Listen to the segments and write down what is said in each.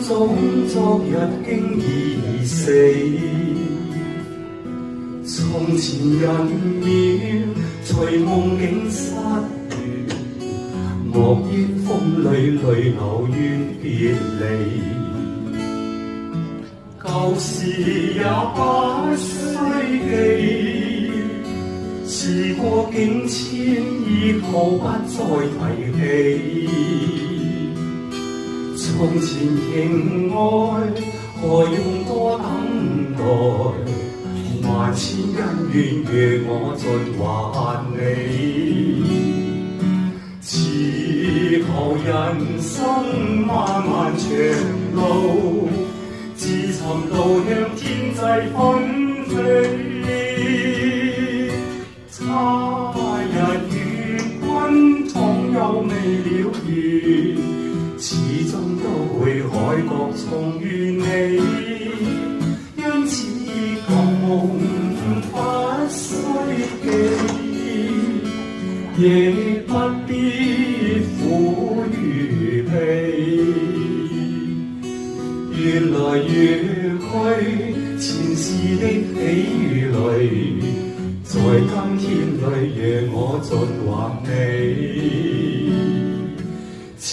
中昨日經已死，從前人渺隨夢境失聯，莫於風裏淚流怨別離。舊事也不須記，時過境遷以後不再提起。從前情愛何用多等待，萬千恩怨若我盡還你。此後人生漫漫長路，自尋路向天際紛飛。他日與君倘有未了緣，始終都會海角重遇你。因此舊夢不須記，亦不必苦如悲。越來越去，前事的喜與淚，在今天裏讓我盡還你。此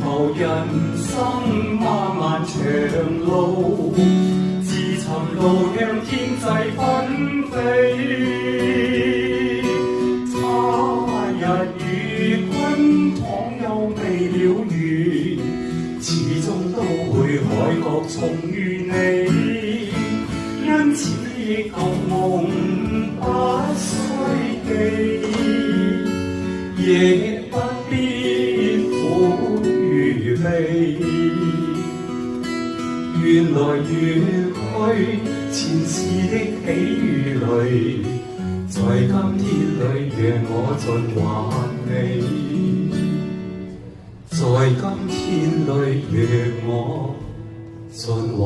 後人生漫漫長路，自尋路向天際紛飛。他日與君倘有未了緣，始終都會海角重遇你。因此舊夢不須記，亦不必苦與悲。越來越去，前事的喜與淚，在今天裏讓我盡還你。在今天裏讓我盡還